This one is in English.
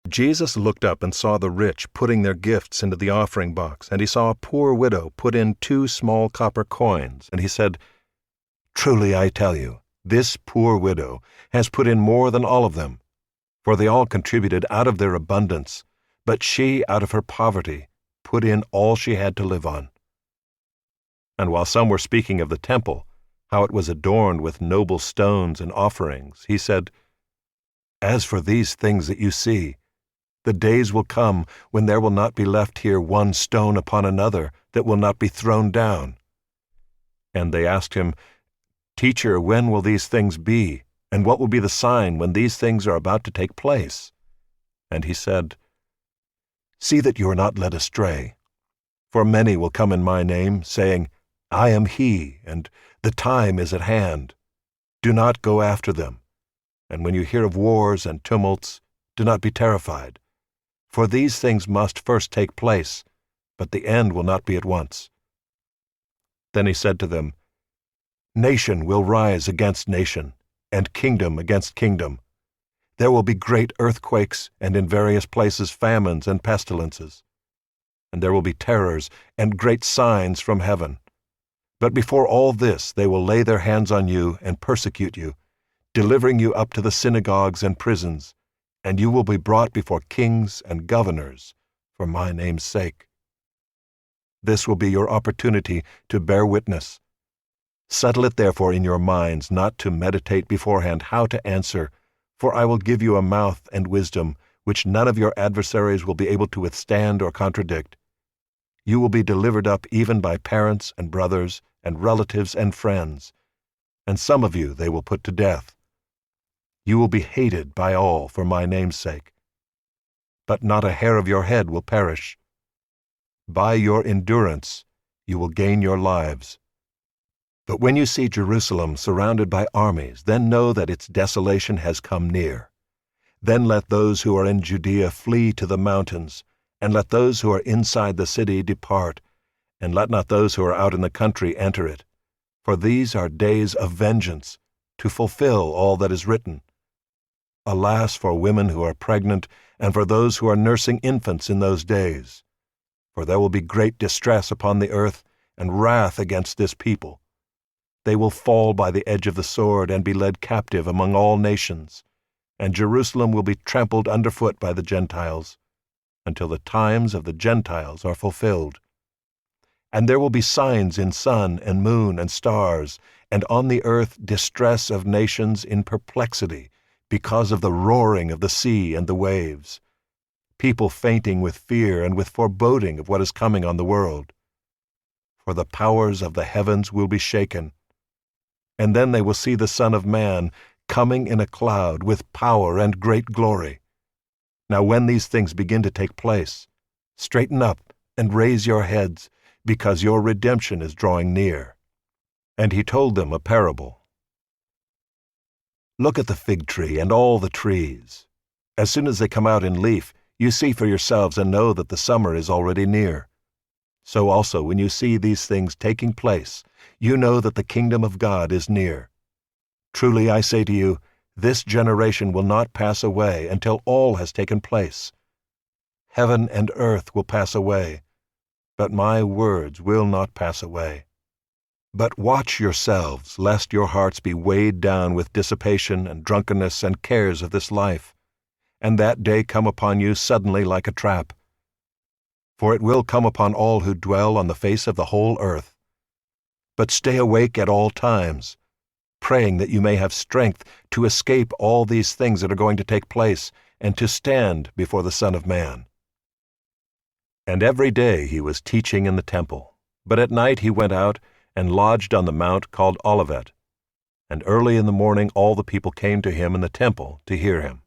Jesus looked up and saw the rich putting their gifts into the offering box, and he saw a poor widow put in 2 small copper coins, and he said, "Truly I tell you, this poor widow has put in more than all of them, for they all contributed out of their abundance, but she, out of her poverty, put in all she had to live on." And while some were speaking of the temple, how it was adorned with noble stones and offerings, he said, "As for these things that you see, the days will come when there will not be left here one stone upon another that will not be thrown down." And they asked him, "Teacher, when will these things be? And what will be the sign when these things are about to take place?" And he said, "See that you are not led astray. For many will come in my name, saying, 'I am he,' and 'The time is at hand.' Do not go after them. And when you hear of wars and tumults, do not be terrified. For these things must first take place, but the end will not be at once." Then he said to them, "Nation will rise against nation, and kingdom against kingdom. There will be great earthquakes, and in various places famines and pestilences. And there will be terrors and great signs from heaven. But before all this they will lay their hands on you and persecute you, delivering you up to the synagogues and prisons, and you will be brought before kings and governors for my name's sake. This will be your opportunity to bear witness. Settle it therefore in your minds not to meditate beforehand how to answer, for I will give you a mouth and wisdom which none of your adversaries will be able to withstand or contradict. You will be delivered up even by parents and brothers and relatives and friends, and some of you they will put to death. You will be hated by all for my name's sake. But not a hair of your head will perish. By your endurance you will gain your lives. But when you see Jerusalem surrounded by armies, then know that its desolation has come near. Then let those who are in Judea flee to the mountains, and let those who are inside the city depart, and let not those who are out in the country enter it. For these are days of vengeance, to fulfill all that is written. Alas for women who are pregnant, and for those who are nursing infants in those days. For there will be great distress upon the earth, and wrath against this people. They will fall by the edge of the sword and be led captive among all nations, and Jerusalem will be trampled underfoot by the Gentiles, until the times of the Gentiles are fulfilled. And there will be signs in sun and moon and stars, and on the earth distress of nations in perplexity, because of the roaring of the sea and the waves, people fainting with fear and with foreboding of what is coming on the world. For the powers of the heavens will be shaken. And then they will see the Son of Man coming in a cloud with power and great glory. Now when these things begin to take place, straighten up and raise your heads, because your redemption is drawing near." And he told them a parable. "Look at the fig tree and all the trees. As soon as they come out in leaf, you see for yourselves and know that the summer is already near. So also when you see these things taking place, you know that the kingdom of God is near. Truly I say to you, this generation will not pass away until all has taken place. Heaven and earth will pass away, but my words will not pass away. But watch yourselves, lest your hearts be weighed down with dissipation and drunkenness and cares of this life, and that day come upon you suddenly like a trap. For it will come upon all who dwell on the face of the whole earth. But stay awake at all times, praying that you may have strength to escape all these things that are going to take place, and to stand before the Son of Man." And every day he was teaching in the temple, but at night he went out and lodged on the mount called Olivet. And early in the morning all the people came to him in the temple to hear him.